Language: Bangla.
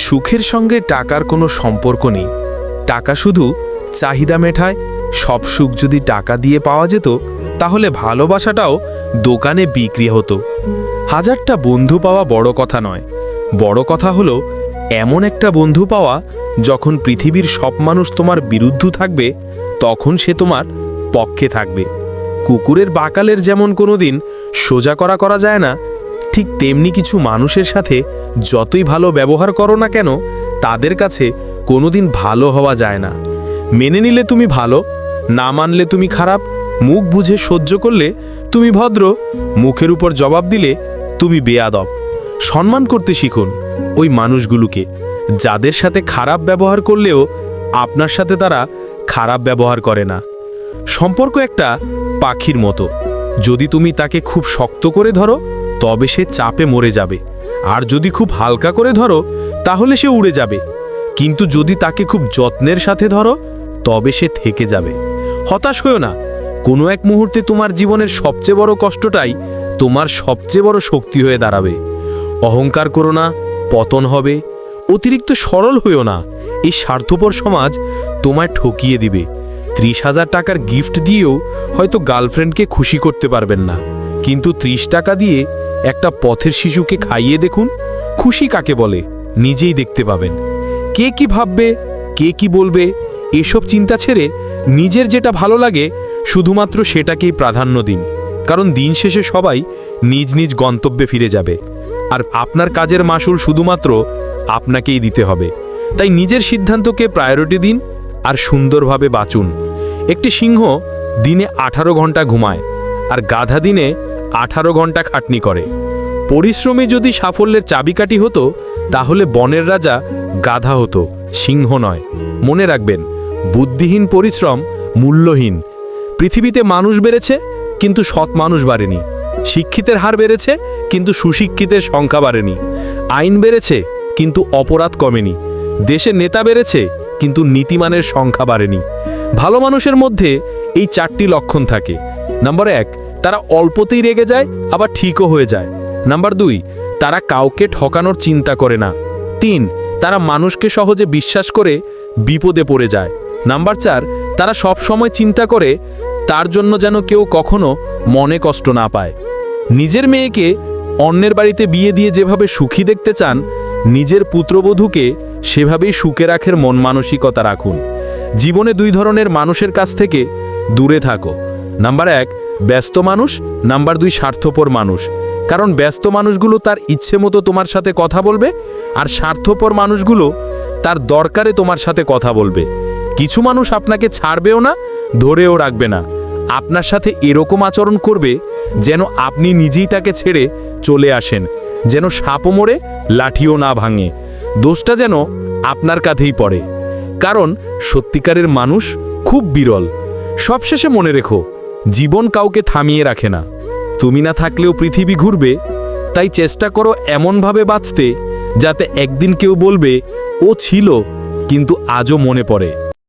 সুখের সঙ্গে টাকার কোনো সম্পর্ক নেই। টাকা শুধু চাহিদা মেটায়। সব সুখ যদি টাকা দিয়ে পাওয়া যেত তাহলে ভালোবাসাটাও দোকানে বিক্রি হতো। হাজারটা বন্ধু পাওয়া বড় কথা নয়, বড় কথা হলো এমন একটা বন্ধু পাওয়া যখন পৃথিবীর সব মানুষ তোমার বিরুদ্ধে থাকবে তখন সে তোমার পক্ষে থাকবে। কুকুরের বাকালের যেমন কোনোদিন সোজা করা যায় না, ঠিক তেমনি কিছু মানুষের সাথে যতই ভালো ব্যবহার করো না কেন তাদের কাছে কোনোদিন ভালো হওয়া যায় না। মেনে নিলে তুমি ভালো, না মানলে তুমি খারাপ। মুখ বুঝে সহ্য করলে তুমি ভদ্র, মুখের উপর জবাব দিলে তুমি বেয়াদব। সম্মান করতে শিখুন ওই মানুষগুলোকে যাদের সাথে খারাপ ব্যবহার করলেও আপনার সাথে তারা খারাপ ব্যবহার করে না। সম্পর্ক একটা পাখির মতো, যদি তুমি তাকে খুব শক্ত করে ধরো তবে সে চাপে মরে যাবে, আর যদি খুব হালকা করে ধরো তাহলে সে উড়ে যাবে। কিন্তু যদি তাকে খুব যত্নের সাথে ধরো তবে সে থেকে যাবে। হতাশ হয়ো না, কোনো এক মুহূর্তে তোমার জীবনের সবচেয়ে বড় কষ্টটাই তোমার সবচেয়ে বড় শক্তি হয়ে দাঁড়াবে। অহংকার করো না, পতন হবে। অতিরিক্ত সরল হইও না, এই স্বার্থপর সমাজ তোমায় ঠকিয়ে দিবে। 30,000 টাকার গিফট দিয়েও হয়তো গার্লফ্রেন্ডকে খুশি করতে পারবেন না, কিন্তু 30 টাকা দিয়ে একটা পথের শিশুকে খাইয়ে দেখুন খুশি কাকে বলে, নিজেই দেখতে পাবেন। কে কি ভাববে, কে কি বলবে, এসব চিন্তা ছেড়ে নিজের যেটা ভালো লাগে শুধুমাত্র সেটাকেই প্রাধান্য দিন, কারণ দিন শেষে সবাই নিজ নিজ গন্তব্যে ফিরে যাবে, আর আপনার কাজের মাসুল শুধুমাত্র আপনাকেই দিতে হবে। তাই নিজের সিদ্ধান্তকে প্রায়োরিটি দিন আর সুন্দরভাবে বাঁচুন। একটি সিংহ দিনে 18 ঘন্টা ঘুমায়, আর গাধা দিনে 18 ঘন্টা খাটনি করে। পরিশ্রমী যদি সাফল্যের চাবিকাঠি হতো তাহলে বনের রাজা গাধা হতো, সিংহ নয়। মনে রাখবেন, বুদ্ধিহীন পরিশ্রম মূল্যহীন। পৃথিবীতে মানুষ বেড়েছে কিন্তু সৎ মানুষ বাড়েনি। শিক্ষিতের হার বেড়েছে কিন্তু সুশিক্ষিতের সংখ্যা বাড়েনি। আইন বেড়েছে কিন্তু অপরাধ কমেনি। দেশের নেতা বেড়েছে কিন্তু নীতিমানের সংখ্যা বাড়েনি। ভালো মানুষের মধ্যে এই 4টি লক্ষণ থাকে। নাম্বার 1, তারা অল্পতেই রেগে যায় আবার ঠিকও হয়ে যায়। নাম্বার 2, তারা কাউকে ঠকানোর চিন্তা করে না। 3, তারা মানুষকে সহজে বিশ্বাস করে বিপদে পড়ে যায়। নাম্বার 4, তারা সব সময় চিন্তা করে তার জন্য যেন কেউ কখনো মনে কষ্ট না পায়। নিজের মেয়েকে অন্যের বাড়িতে বিয়ে দিয়ে যেভাবে সুখী দেখতে চান, নিজের পুত্রবধূকে সেভাবেই সুখে রাখার মন মানসিকতা রাখুন। জীবনে 2 ধরনের মানুষের কাছ থেকে দূরে থাকো। নাম্বার 1, ব্যস্ত মানুষ। নাম্বার 2, স্বার্থপর মানুষ। কারণ ব্যস্ত মানুষগুলো তার ইচ্ছে মতো তোমার সাথে কথা বলবে, আর স্বার্থপর মানুষগুলো তার দরকারে তোমার সাথে কথা বলবে। কিছু মানুষ আপনাকে ছাড়বেও না, ধরেও রাখবে না। আপনার সাথে এরকম আচরণ করবে যেন আপনি নিজেই তাকে ছেড়ে চলে আসেন, যেন সাপও মরে লাঠিও না ভাঙে। দোষটা যেন আপনার কাঁধেই পড়ে, কারণ সত্যিকারের মানুষ খুব বিরল। সবশেষে মনে রেখো, জীবন কাউকে থামিয়ে রাখে না। তুমি না থাকলেও পৃথিবী ঘুরবে। তাই চেষ্টা করো এমনভাবে বাঁচতে যাতে একদিন কেউ বলবে ও ছিল কিন্তু আজও মনে পড়ে।